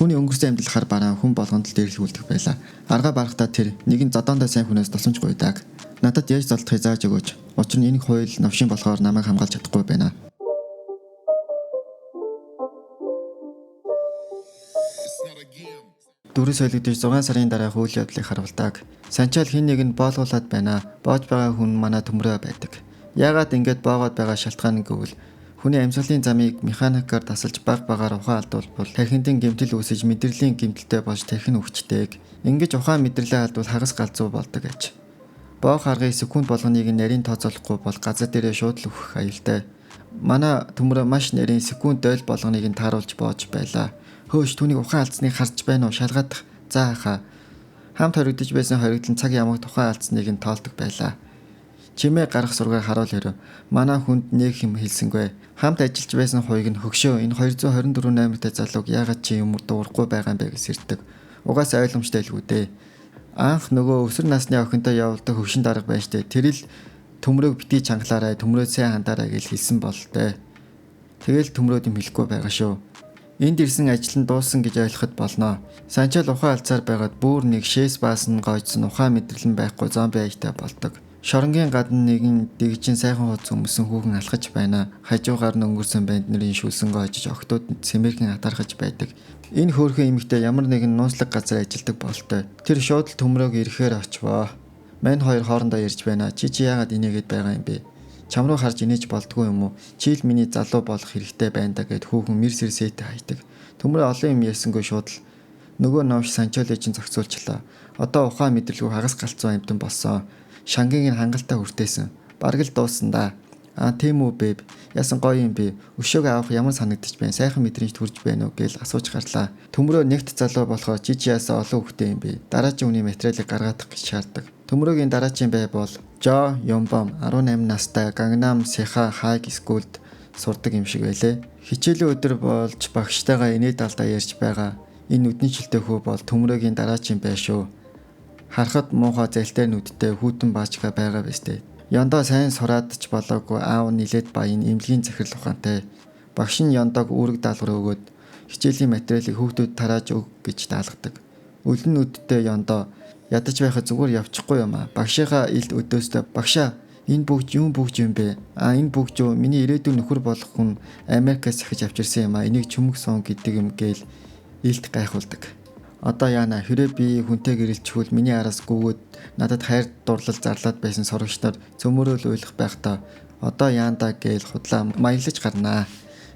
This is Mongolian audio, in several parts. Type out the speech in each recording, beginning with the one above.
Түүний өнгөрсөн амьдрал хар бараа хүн болгонд л дээрлүүлдэг байлаа. Арга барахтаа тэр нэгэн зодоондоо сайн хүнээс тусламж гуйдаг. Надад яаж золдохыг зааж өгөөч. Учир нь энэ хууль новшин болохоор намайг хамгаалж чадахгүй байна. Дөрөв солигдож 6 сарын дараа хууль явдлыг харуулдаг. Санчаал хин нэг нь боолгуулад байна. Боож байгаа хүн манай төмрөө байдаг. Яагаад ингэж боогоод байгаа шалтгаан гэвэл хүний амьсгалын замыг механикаар тасалж баг багаар ухаан алдуулбал тархиндын гэмтэл үүсэж мэдрэлийн гэмтэлтэй болж тархин өвчтэйг. Ингэж ухаан мэдрэлээ алдвал хагас галзуу болдог аж. Боог харгыг секунд болгоныг нарийн тооцоолохгүй бол газар дээрээ шууд л өөхөх аюултай. Манай төмрөө маш нарийн секунд дойл болгоныг нь тааруулж боож байлаа. Хөөш түүнийг ухаан алдсныг харж байна уу? Шалгаадах. За хаа. Хамт хоригдож байсан хоригдлын цаг ямагт ухаан алдсныг нь тоолдог байлаа. Чимээ гарах сургаар харуул хэрэв. Манай хүнд нэг юм хэлсэнгүй. Хамт ажиллаж байсан хуйг нь хөгшөө энэ 224 номертай залууг яагаад чи юм дуурахгүй байгаа юм бэ гэж сэрдэг. Угаасаа ойлгомжтой л үү дээ. Анх нөгөө өсвөр насны охинтой явуулдаг хөвшин дарга байж тээ. Тэр л төмрөөг битгий чангалаарай, төмрөө сайн хандаарай гэж хэлсэн бол тээ. Тэгэл төмрөөд юм хэлэхгүй байгаа шүү. Энд ирсэн ажил нь дууссан гэж ойлгоход болно. Санчаал ухаан алцаар байгаад бүр нэг шээс баасан гойцсон ухаан мэдрэлэн байхгүй зомби ажтай болдог. Шоронгийн гадна нэгэн дэгжин сайхан хуудас өмсөн хүүхэн алхаж байна. Хажуугаар нь өнгөрсөн банд нарын шүлсэн гоожж октод цэмэрхэн атархаж байдаг. Энэ хөөрхөн эмэгтэй ямар нэгэн нууцлаг газар ажилладаг болтой. Тэр шууд л төмрөөг ирэхээр очвоо. Мань хоёр хоорондоо ярьж байна. Чи яагаад инээгээд байгаа юм бэ? Чам руу харж инээж болдгүй юм уу? Чи л миний залуу болох хэрэгтэй байна да гэд хүүхэн мэр сэрсээтэй хайдаг. Төмрөө олон юм ярьсангүй шууд л нөгөө новш санчаалыг чинь зохицуулчлаа. Одоо ухаан мэдрэлгүй хагас галцсан амтан болсон. Шангийг нь хангалттай хүртээсэн. Бараг л дууссан да. Тийм үү бэб. Яасан гоё юм бэ? Өшөөг авах ямар санагдчих байна? Сайхан мэдрэмж төрж байна уу гэж асууж гарлаа. Төмрөө нэгт залуу болохоор чи яасан олон хүүхдээ юм бэ? Дараагийн үний материалыг гаргадах гэж шаарддаг. Төмрөөгийн дараагийн бай бол Жо Юмбом 18 настай Гангнам Сиха Хайг скулд сурдаг юм шиг байлээ. Хичээлийн өдөр болж багштайгаа инээд алдаа ярьж байгаа. Энэ нүдний шилтэй хүү бол төмрөөгийн дараагийн бай шүү. Харахад муухай зэлтэй нүдтэй хүүтэн баачга байгаа биз дээ. Яндаа сайн сураад ч болоогүй аав нилээд баян эмнэлгийн захирал ухаантай. Багш нь яндаг үүрэг даалгавар өгөөд хичээлийн материалыг хүүхдүүд тарааж өг гэж даалгадаг. Өлөн нүдтэй яндаа ядаж байхад зүгээр явчихгүй юм аа. Багшийнхаа илт өдөөстэй багшаа энэ бүгд юм бүгд юм бэ? Энэ бүгд юу миний ирээдүйн нөхөр болох хүн Америкаас захиж авчирсан юм аа. Энийг чүмэг сон гэдэг юм гээл илт гайхуулдаг. Одоо яана хэрэг би хүнтэй гэрэлчихвэл миний араас гүгөөд надад хайр дурлал зарлаад байсан сурагч нар цөмөрөөл уйлах байхдаа одоо яанда гээл худлаа маяглаж гарнаа.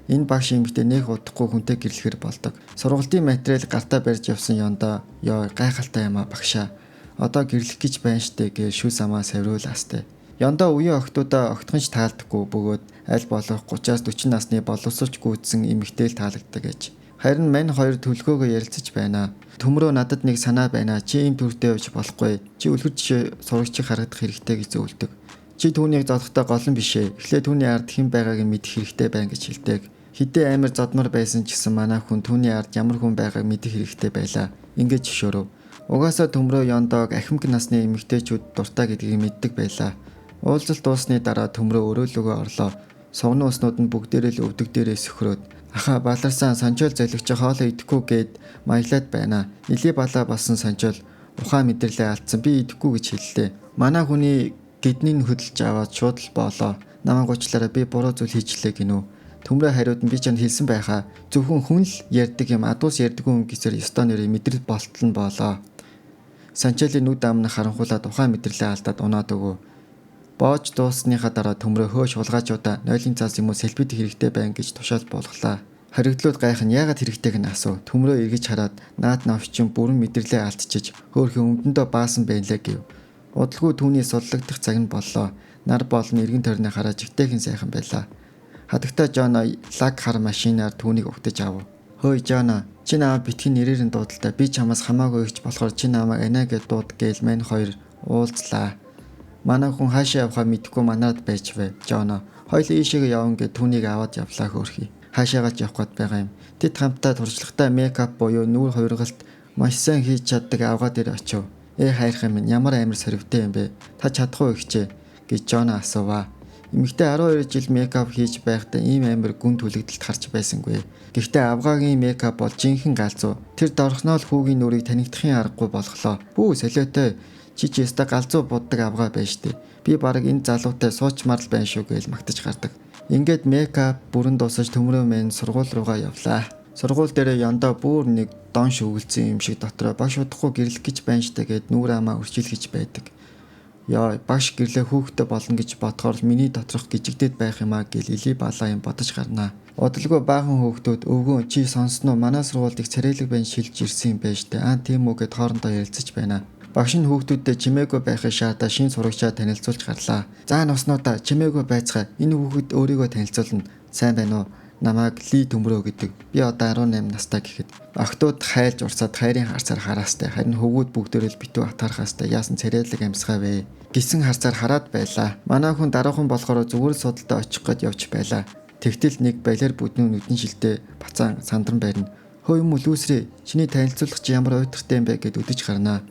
Энэ багш эмэгтэй нэг удахгүй хүнтэй гэрлэхэр болдог. Сургалтын материал гартаа барьж явсан ёндоо ёо гайхалтай юм а багшаа. Одоо гэрлэх гэж байна штэ гээл шүл самаа савриулаастай. Ёндоо үеийн охтуудаа огтхонч таалдаггүй бөгөөд аль болох 30-аас 40 насны боловсрч гүйдсэн эмэгтэй л таалагддаг гэж. Харин мань хоёр төлгөөгөө ярилцаж байна. Төмрөө надад нэг санаа байна. Чи ийм төрдөө явж болохгүй. Чи үлгэр жишээ сурагчийг харагдах хэрэгтэй гэж зөвлөдөг. Чи түүнийг зодохтой гол нь бишээ. Эхлээ түүний ард хэн байгааг нь мэдэх хэрэгтэй байна гэж хэлдэг. Хитээ амар зодмор байсан ч гэсэн манай хүн түүний ард ямар хүн байгааг мэдэх хэрэгтэй байлаа. Ингэж зөвшөөрөв. Угаасаа төмрөө ёндог ахимг насны эмэгтэйчүүд дуртай гэдгийг мэддэг байлаа. Уулзалт дуусны дараа төмрөө өрөөлөгөө орлоо. Согны уснууд нь бүгдээрээ л өвдөг дээрээ сөхрөөд аха баларсан санчаал залгич хоолоо идэхгүй гэд маяглаад байна. Илий балаа болсон санчаал ухаан мэдрэлээ алдсан. Би идэхгүй гэж хэллээ. Манай хүний гэднийг хөдөлж аваад шууд л боолоо. Намайг уучлаарай би буруу зүйл хийжлээ гинөө. Төмрөө хариуд нь би чанд хэлсэн байхаа. Зөвхөн хүн л ярьдаг юм адуус ярьдаг хүн гэсээр ёстой нэрээ мэдрэл болтол нь боолоо. Санчаалын нүд амнах харанхуулаад ухаан мэдрэлээ алдаад унаад өгөө. Боож дуусныхаа дараа төмрөө хөөш хулгайчуудаа нойлын цаас юм уу селфид хэрэгтэй байна гэж тушаал болголаа. Хоригдлууд гайх нь яагаад хэрэгтэйг нь асуу. Төмрөө эргэж хараад наад навчин бүрэн мэдрэлээ алдчиж хөөхөн өмдөндөө баасан байлаа гэв. Удалгүй түүний суллагдах цаг нь боллоо. Нар болон эргэн тойрны хараа жигтэйхэн сайхан байлаа. Хадагта Жон лаг хар машинаар түүнийг угтаж ав. Хөөе Жона, чи намайг битгий нэрээр нь дуудалтаа би чамаас хамаагүй ихч болохоор чи намайг анаа гэж дууд гээл мань хоёр уулзлаа. Манай хүн хаашаа явахаа мэдэхгүй манад байж вэ. Жона, хоёул ийшээгээ явна гэд түүнийг аваад явлаа хөөрхий. Хаашаагаа ч явах гээд байгаа юм. Тэд хамтдаа туршлагатай мейкап буюу нүүр хувиргалт маш сайн хийж чаддаг авгаа дээр очив. Хайрхан минь ямар амар сорвитэй юм бэ? Та чадахгүй ихчээ гэж Жона асуув. Эмэгтэй 12 жил мейкап хийж байхдаа ийм амар гүн түлэгдэлд харж байсангүй. Гэхдээ авгаагийн мейкап бол жинхэнэ галзуу. Тэр дорхноо л хүүгийн нүрийг танигдахын аргагүй болохлоо. Бүү солиотой чи яста галзуу буддаг авгаа байна штэ. Би баг энэ залуутай суучмаар л байна шүү гэж магтаж гардаг. Ингээд мейкап бүрэн дуусаж төмрөө мэн сургууль руугаа явлаа. Сургууль дээр Яндаа бүр нэг дон шүглцэн юм шиг дотроо багш удахгүй гэрлэх гэж байна штэ гэд нүүр амаа үрчилгэж байдаг. Яа багш гэрлээ хүүхдээ болно гэж бодохоор миний доторх гжигдээд байх юм аа гэл илий балаа юм бодож гарнаа. Удалгүй баахан хүүхдүүд өвгөн чи сонсноо манай сургуульд их царайлаг байн шилж ирсэн юм байна штэ. Тийм үү гэд хоорондоо ярилцаж байна. Багш нь хүүхдүүдэд чимээгүй байхын шаатаа шин сурагчаа танилцуулж гарлаа. За носнуудаа чимээгүй байцгаа энэ хүүхэд өөрийгөө танилцуулна. Сайн байна уу? Намайг Ли Төмрөө гэдэг. Би одоо 18 настай гэхэд охтууд хайлж урсаад хайрын харцаар хараастай. Харин хөвгүүд бүгдөө л битүү атаархаастай. Яасан царайлаг амьсгаа вэ? Гисэн харцаар хараад байлаа. Манай хүн дараахан болохоор зүгээр судалдаа очих гээд явж байлаа. Тэгтэл нэг балер бүднүү нүдэн шилдэ бацаан сандран байрна. Хөө юм уу лүүсрээ. Чиний танилцуулах чи ямар уйтартай юм бэ гэд өдөж гарнаа.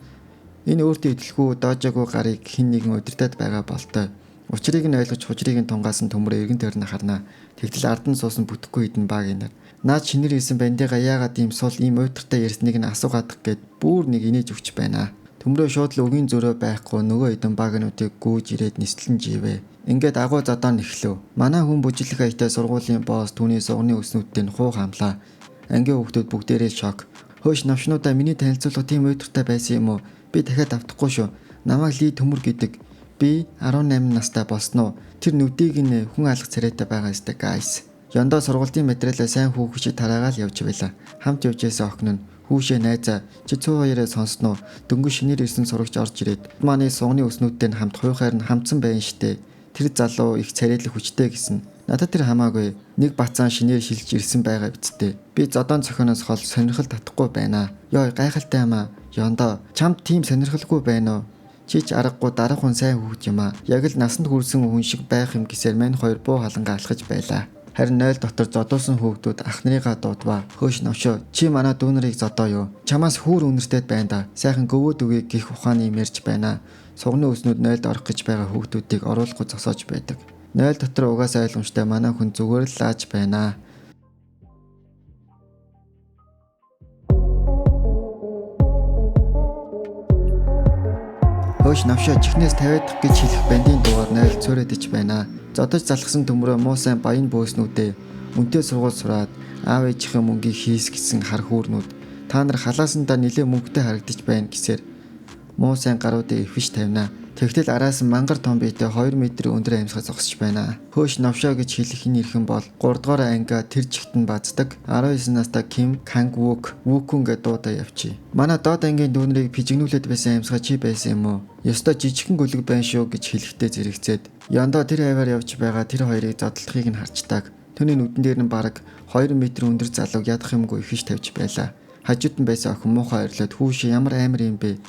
Энэ өөртөө идэлгүй доожоогүй гарыг хэн нэгэн удирдаад байгаа болтой. Учрыг нь ойлгож хужрыг нь тунгаасан төмөр эргэн тойрны харнаа. Тэгтэл ард нь суусан бүтэхгүй хідэн баг инаар. Наад шинээр исэн бандигаа яагаад ийм сул ийм уйтартай ярьсныг нь асуугаадах гээд бүр нэг инээж өгч байна. Төмрөө шууд л өгийн зөрөө байхгүй нөгөө хідэн багнуудыг гүйж ирээд нислэн живэ. Ингээд агуу задаа нэхлэв. Манай хүн бүжиглэх аятай сургуулийн босс түүний сугны өснүүдтэй хуу хамлаа. Ангийн хүүхдүүд бүгдээрээ шок. Хөөш навшнуудаа миний танилцуулга тийм уйтартай байсан юм уу? Би дахиад автахгүй шүү. Намайг Ли Төмөр гэдэг. Би 18 настай болсноо. Тэр нүдийг нь хүн алах царайтай байгаа ёстой guys. Яндаа сургуулийн материалаа сайн хүүхчид тараагаал явж байлаа. Хамт явж байсан охин нь хүүшээ найзаа чи 102-ыг сонсноо. Дөнгөж шинээр ирсэн сурагч орж ирээд манай сугны өснүүдтэй хамт хуйхаар нь хамтсан байна штэ. Тэр залуу их царайлах хүчтэй гэсэн. Надад тэр хамаагүй. Нэг бацаан шинээр шилж ирсэн байгаа бидтэй. Би зодон цохиноос хол сонирхол татахгүй байна. Ёо гайхалтай юм аа. Яндаа чамд тийм сонирхолгүй байна уу? Чич аргагүй дарах хүн сайн хүүхд юм аа. Яг л насанд хүрсэн хүн шиг байх юм гисээр мань хоёр буу халангаа алхаж байлаа. Харин 0 дотор зодуулсан хүүхдүүд ах нарыгаа дуудваа. Хөөш навшоо чи манай дүүнарыг зодоо юу? Чамаас хүүр үнэртэйд байна да. Сайхан гөвөөд үгүй гих ухааны юм ярьж байна. Сугны өснүүд 0-д орох гэж байгаа хүүхдүүдийг оруулахгүй зогсоож байдаг. 0 дотор угаасаа ойлгомжтой манай хүн зүгээр л лааж байна. Хөөш навшоо чихнээс 50 дахь гэж хэлэх бандийн дугаар 0 цөөрөдөж байна. Зодож залхсан төмрөө муу сайн баян бөөснүүдээ үнтэй сургууль сураад аав ээжийнхээ мөнгийг хийс гэсэн хар хүүрнүүд та нар халаасандаа нэлээ мөнгөтэй харагдаж байна гэсээр муу сайн гаруудыг эвхэж тавина. Тэгтэл араас нь мангар том биетэй 2 м өндөр амьсгал зогсож байна. Хөөш навшоо гэж хэлэх энэ ирхэн бол 3 дугаар анги тэр жигтэн баздаг 19 настай Ким Канг Вук Вукун гэдэг дуудаа явчи. Манай доод ангийн дүүнрийг пижигнүүлээд байсан амьсгаа чи байсан юм уу? Ёстой жижигхэн гүлэг байна шүү гэж хэлэхдээ зэрэгцээд Яндаа тэр хаваар явж байгаа тэр хоёрыг зодтолтохыг нь харчдаг. Түүний нүдэн дээр нь бараг 2 м өндөр залууг ядах юмгүй ихэж тавьж байлаа. Хажууд нь байсан охин муухай орлоод хүүшээ ямар амар юм бэ?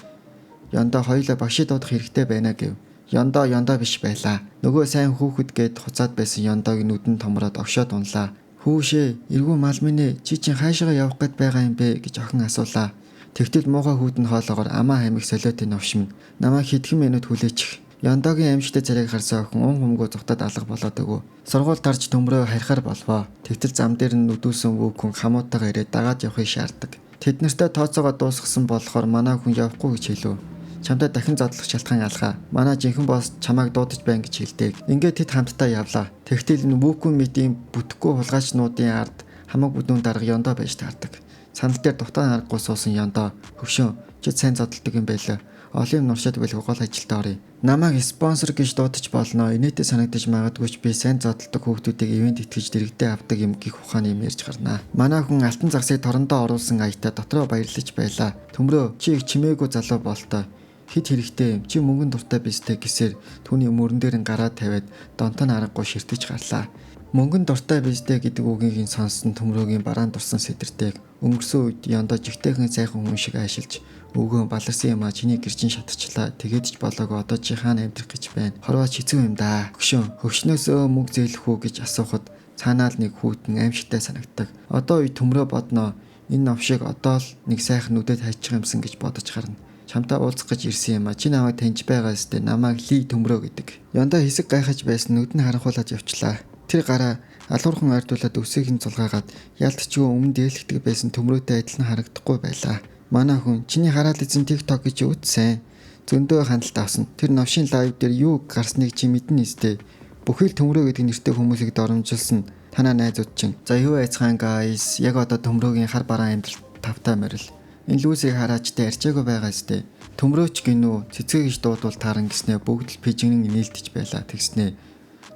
Яндаа хоёулаа багшид дуудах хэрэгтэй байна гэв. Яндаа биш байлаа. Нөгөө сайн хүүхэд гээд хуцаад байсан Яндааг нүдэн томроод огшоод унлаа. Хүүшээ, эргүү мал минь чи чинь хаашаа явах гээд байгаа юм бэ гэж охин асуулаа. Тэгтэл муухай хүүтэн хоолоогоор амаа хамиг солиотой новшмын. Намайг хэдхэн минут хүлээчих. Яндагийн аимшигтай царайг харсан охин умгөө зүхтад алга болоод өгөө. Сургууль дарж төмрөө харихаар болвоо. Тэгтэл зам дээр нь нүдүүлсэн хүүхэн хамуутайгаа ирээд дагаад явахыг шаарддаг. Тэд нартай тооцоогоо дуусгасан болохоор манай хүн явахгүй гэж хэлв. Чамтай дахин зодлох шалтгаан алхаа. Манай жинхэнэ босс чамайг дуудаж байна гэж хэлдэг. Ингээд тэд хамтдаа явлаа. Тэгтэл энэ Вукун митийн бүтэхгүй хулгайчнуудын ард хамаг бүдүүн дарга Яндаа байж таардаг. Санал дээр дутаан аргагүй суусан Яндаа хөвшөө чи сайн зодтолдог юм байлаа. Олон юм нуршаад байлгүй гол ажилдаа оръё. Намайг спонсор гэж дуудаж болно. Инээдээ санагдаж магадгүй ч би сайн зодтолдог хүүхдүүдийг ивент итгэж дэрэгдээ авдаг юм гих ухааны юм ярьж гарнаа. Манай хүн алтан загсыг торондоо оруулсан аятаа дотроо баярлаж байлаа. Төмрөө чи их чимээгүй залуу болтой. Хит хэрэгтэй чи мөнгөн дуртай бистэй гэсээр түүний мөрөн дээр нь гараад тавиад донтон аргагүй ширтэж гарлаа. Мөнгөн дуртай бистэй гэдэг үгийг сонссон Төмрөөгийн бараан дурсан сэдэртэйг өнгөрсөн үед Яндаа жигтэйхэн сайхан хүн шиг айшилж өвгөө баларсан юм а чиний гэрчин шатчлаа тэгээд ч болоог одоо чи хаана амьдрах гэж байна. Хорвооч хэцүү юм да. Хөвшнөөсөө мөнгө зээлэх үү гэж асуухад цаанаа л нэг хүүтэн аимшигтай санагддаг. Одоо үе Төмрөө бодноо энэ новшиг одоо л нэг сайхан нүдэд хайчих юмсан гэж бодож гарна. чамтай уулзах гэж ирсэн юм а. Чи намайг таньж байгаа өстэй намайг Ли Төмрөө гэдэг. Ёндоо хэсэг гайхаж байсан нүд нь харанхуулаад явчлаа. Тэр гараа алуурхан ойртуулаад өсөгийг нь цулгаагаад ялтчгүй өмнө дээрлэгдэг байсан Төмрөөтэй адилхан харагдахгүй байлаа. Манай хүн чиний хараад эзэн TikTok гэж үтсэн. Зөндөө хандлт авсан. Тэр новшийн лайв дээр юу гарсныг чи мэднэ нэстэ. Бүхэл Төмрөө гэдэг нэртэй хүмүүсийг доромжилсан танаа найзууд чинь. За юу айцхан guys, яг одоо Төмрөөгийн хар бараан амьдрал тавтай морил. Энэ лүүсийг хараач тэ арчаагүй байгаа сте. Төмрөөч гинүү цэцгээ гэж дуудвал тааран гиснэ бүгд л пижигнэн инээлтэж байла тэгснэ.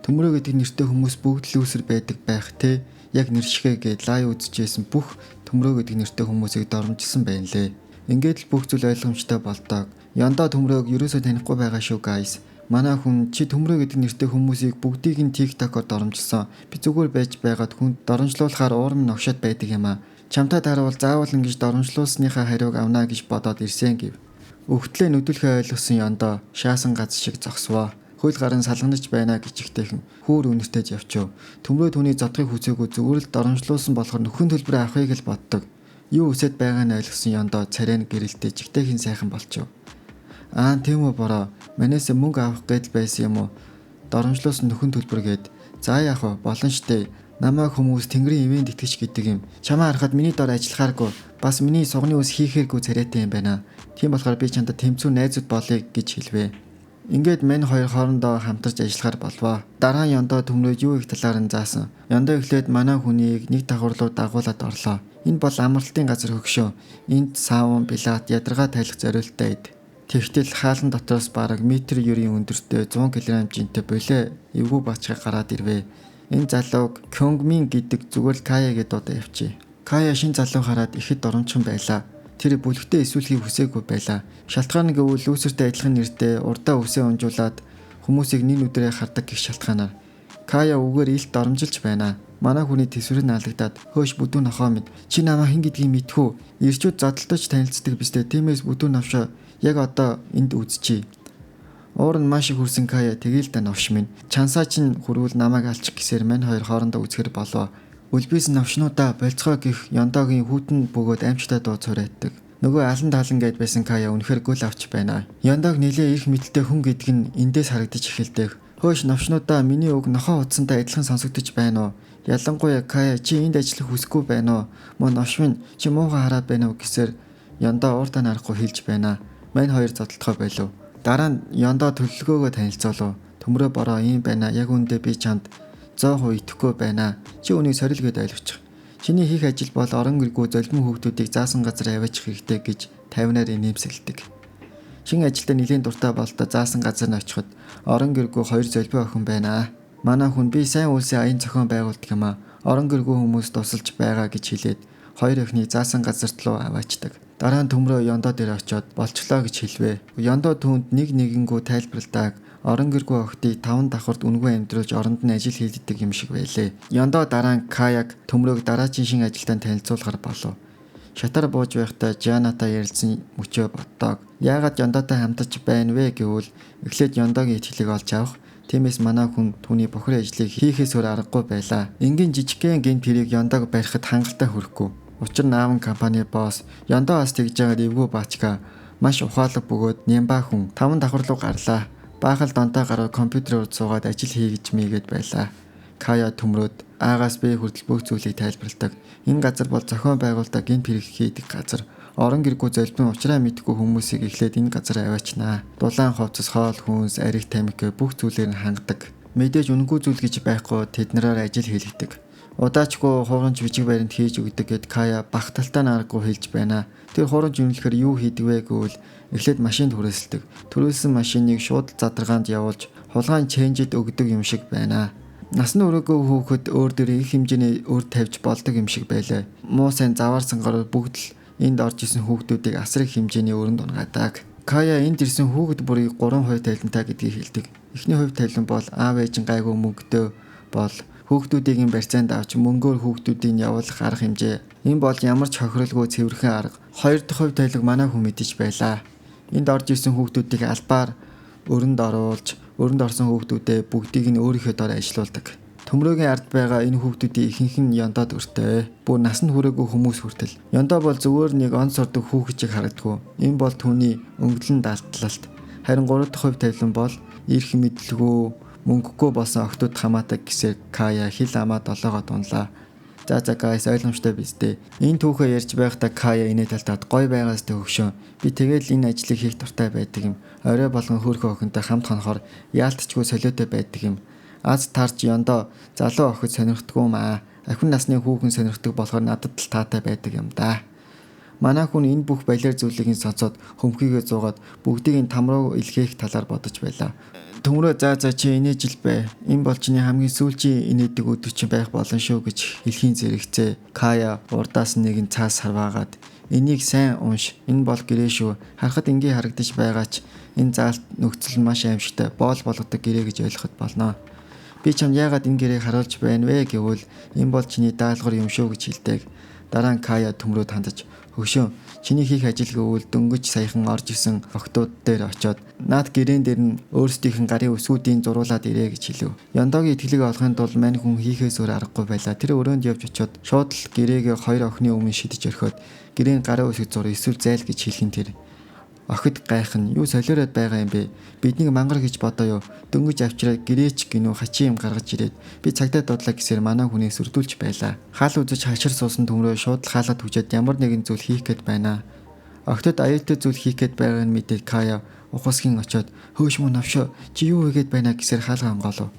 Төмрөө гэдэг нэртэй хүмүүс бүгд л лүүсэр байдаг байх те. Яг нэр шигэ гээд лайв үзчихсэн бүх Төмрөө гэдэг нэртэй хүмүүсийг доромжилсан байна лээ. Ингээд л бүх зүйл ойлгомжтой болдог. Ёндоо Төмрөөг ерөөсөө танихгүй байгаа шүү guys. Манай хүн чи Төмрөө гэдэг нэртэй хүмүүсийг бүгдийг нь TikTok-оор доромжилсан. Би зүгээр байж байгаад хүнд доромжлуулахаар уурам ногшоод байдаг юм а. Чамтай дарвал заавал ингэж доромжлуулсныхаа хариуг авна гэж бодоод ирсэн гэв. Өгтлээ нүдүлхээ ойлгосон Ёндоо шаасан газ шиг зогсвоо. Хөл гарын салганаж байна гिचгтэйхэн хүүр үнэртэж явчив. Төмрөө түүний зодгийг хүзээгүй зүгээр л доромжлуулсан болохоор нөхөн төлбөрөө авахыг л боддог. Юу үсэт байгааг нь ойлгосон Ёндоо царайг гэрэлтэй жигтэйхэн сайхан болчив. Аа тийм үү бороо. Манайс мөнгө авах гэдэл байсан юм уу? Доромжлуулсан нөхөн төлбөргээд. За яах вэ? Болно штэ. Намайг хүмүүс тэнгэрийн ивент итгэж гэдэг юм. Чамаа харахад миний дор ажиллахааргүй. Бас миний сугны ус хийхээргүй царайтай юм байна. Тийм болохоор би чамд тэмцүү найзууд болъё гэж хэлвэ. Ингээд мань хоёр хоорондоо хамтарч ажиллахаар болвоо. Дараа нь Ёндоо Төмрөөд юу их талаар нь заасан. Ёндоо эхлээд манай хүнийг нэг давхар руу дагуулад орлоо. Энэ бол амралтын газар хөгшөө. Энд саун, билат, ядаргаа тайлах зориултаа эд. Тэгтэл хаалан дотроос бараг метр ерийн өндөртэй 100 кг жинтэй болоо эвгүй бачгаа гараад ирвэ. Энэ залууг Кёнгмин гэдэг зүгээр л Кая гэдээ удаа явчи. Кая шин залуу хараад ихэд доромчхон байлаа. Тэр бүлэгтээ эсвэлхийг хүсээгүй байлаа. Шалтгаан нь гэвэл лүүсэртэй адилхан нэртэй урдаа үсээ унжуулад хүмүүсийг нэг өдрөө хардаг гэх шалтгаанаар Кая үгээр илт доромжилж байна. Манай хүний төсвөр нь алагдаад хөөш бүдүү нохоо минь чи намайг хэн гэдгийг мэдхүү. Ирчүүд зодтолтойч танилцдаг бистэй. Тиймээс бүдүү навшаа яг одоо энд үзчихье. Уур нь маш их хүрсэн Кая тэгээл та новш минь. Чансаа чинь хүрвэл намайг алчих гэсээр мань хоёр хоорондоо үзэхэр болов. Үлбис навшнуудаа болцгоо гих Ёндоогийн хүүтэн бөгөөд амжтай дуу цорайтдаг. Нөгөө алан таалан гэд байсан Кая үнэхээр гүйл авч байна. Ёндог нилээ их мэдэлтэй хүн гэдг нь эндээс харагдаж эхэлдэг. Хөөш навшнуудаа миний үг нохоо утсантай адилхан сонсогдож байна уу? Ялангуяа Кая чи энд ажиллах хүсэхгүй байна уу? Мөн новш минь чи муухай хараад байна уу гэсээр Ёндоо ууртаа нарахгүй хэлж байна. Мань хоёр зодтолтгой байлуу. Дараа нь Ёндоо төлөлгөөгөө танилцуулав. Төмрөө бороо ийм байна. Яг үндэ би чамд 100% итгэхгүй байна. Чи үнийг сорилгээд ойлгочих. Чиний хийх ажил бол орон гэргүй золбин хүүхдүүдийг заасан газар аваачих хэрэгтэй гэж 50-аар инээмсэлдэг. Шин ажилдаа нэлийн дуртай бололтой заасан газар нь очиход орон гэргүй 2 золбин охин байна. Манай хүн би сайн үйлсийн аян зохион байгуулдаг юм а. Орон гэргүй хүмүүс тусалж байгаа гэж хэлээд 2 охиныг заасан газарт руу аваачдаг. Дараа нь Төмрөө Ёндоо дээр очиод болчлоо гэж хэлвэ. Ёндоо түүнд нэгэнгүү тайлбарладаг. Орон гэргүй охтыг 5 давхарт үнгүй амьдруулж оронд нь ажил хийдэг юм шиг байлээ. Ёндоо дараа нь Каяг Төмрөөг дараагийн шин ажилдаа танилцуулахар болов. Шатар бууж байхдаа Жанатай ярилцсан мөчөө боттоог. Яагаад Ёндоотой хамтарч байна вэ гэвэл эхлээд Ёндоогийн итгэлийг олж авах. Тиймээс манай хүн түүний бохир ажлыг хийхээс өөр аргагүй байлаа. Энгийн жижигхэн гинт тэрийг Ёндог барихад хангалттай хүрэхгүй. Учир нь аавн компани босс Ёндоос тэгж байгаад эвгүй баачга маш ухаалаг бөгөөд Нямба хүн 5 давхар руу гарлаа. Баахал донтой гараад компьютероор суугаад ажил хийгэж мийгээд байлаа. Кая Төмрөөд аагаас бие хүртэл бүх зүйлийг тайлбарладаг. Энэ газар бол зохион байгуулалтаа гинт хэрэг хийдэг газар. Орон гэргүй золбин уучраа мэдгүй хүмүүсийг эхлээд энэ газар аваачнаа. Дулаан хувцас, хоол хүнс, ариг тамхи бүх зүйлээр нь хангадаг. Мэдээж үнэгүй зүйл гэж байхгүй тэднэрээр ажил хийлгдэг. Удаачгүй хуурамч бичиг баримт хийж өгдөг гэд Кая багталтаа наргагүй хэлж байна. Тэр хуурамч үнэлэхээр юу хийдэг вэ гэвэл эхлээд машинд хүрээсэлдэг. Төрүүлсэн машиныг шууд задаргаанд явуулж хулгайн ченжид өгдөг юм шиг байна. Насны өрөөгөө хүүхэд өөр дөр их хэмжээний өр тавьж болдог юм шиг байлаа. Муу сайн заваарсан гарууд бүгд л энд орж исэн хүүхдүүдийг асар их хэмжээний өрөнд унгаадаг. Кая энд ирсэн хүүхэд бүрийг 3 хувь тавилантай гэдгийг хэлдэг. Эхний хувь тавилан бол аав ээж нь гайгүй мөнгөтэй бол хүүхдүүдийн барьцаанд авч мөнгөөр хүүхдүүдийг явуулах арга хэмжээ. Энэ бол ямар ч хохиролгүй цэвэрхэн арга. Хоёр дахь хувь тавиланг манай хүн мэдэж байлаа. Энд орж ирсэн хүүхдүүдийг албаар өрөнд оруулж, өрөнд орсон хүүхдүүдээ бүгдийг нь өөрийнхөө дор ажилуулдаг. Төмрөөгийн ард байгаа энэ хүүхдүүдийн ихэнх нь Ёндоод өртөө. Бүр насанд хүрээгүй хүмүүс хүртэл. Ёндоо бол зүгээр нэг он сордог хүүхэд шиг харагддаг. Энэ бол түүний өнгөлөн далтлалт. Харин 3 дахь хувь тавилан бол ирэх мэдлгүй мөнгөгүй болсон охтууд хамаатай гэсээр Кая хил амаа долоогоо дунлаа. За guys ойлгомжтой биз дээ. Энэ түүхээ ярьж байхдаа Кая инээ талтад гой байгаас тэ хөвшөө. Би тэгэл энэ ажлыг хийх дуртай байдаг юм. Орой болгон хөөрхөн охинтой хамт хонохоор яалтчгүй солиотой байдаг юм. Аз таарч Ёндоо залуу охид сонирхдаггүй маа. Ахин насны хүүхэн сонирхдаг болохоор надад л таатай байдаг юм да. Манай хүн энэ бүх балиар зүйлийг сонсоод хөмхийгээ зуугаад бүгдийг там руу илгээх талаар бодож байлаа. Төмрөө за чи инээж ил бай. Энэ бол чиний хамгийн сүүлчийн инээдэг өдөр чинь байх болно шүү гэж хэлхийн зэрэгцээ. Кая урдаас нэгэн цаас харваагаад энийг сайн унш. Энэ бол гэрээ шүү. Харахад ингээ харагдаж байгаа ч энэ заалт нөхцөл нь маш аимшигтай. Боол болгодог гэрээ гэж ойлгоход болно. Би чамд яагаад энэ гэрээг харуулж байна вэ гэвэл энэ бол чиний даалгавар юм шүү гэж хэлдэг. Дараа нь Кая төмрөөд хандаж "Хөшөө, чиний хийх ажил гэвэл дөнгөж саяхан орж исэн охтууд дээр очоод наад гэрээн дээр нь өөрсдийнх нь гарын өсвүүдийн зуруулаад ирээ" гэж хэлв. Ёндоогийн итгэлийг олохын тулд мань хүн хийхээс өөр аргагүй байлаа. Тэр өрөөнд явж очоод шууд л гэрээгээ хоёр охины өмнө шидэж орхиод гэрээн гарын өсөг зур эсвэл зайл гэж хэлхэн тэр. Охид гайхна. Юу солиороод байгаа юм бэ? Биднийг мангар гэж бодоо юу? Дөнгөж авчираа гэрээч гинүү хачин юм гаргаж ирээд би цагтаа дудлаа гэсээр манай хүнээс өрдүүлж байлаа. Хаал үзэж хашир суусан төмрөө шууд хаалаад хүчээд ямар нэгэн зүйл хийх гээд байна. Охидод аюултай зүйл хийх гээд байгааг нь мэдээд Кая ухасгийн очоод "Хөөш мөн навшоо чи юу хийгээд байна" гэсээр хаалга хамгаалав.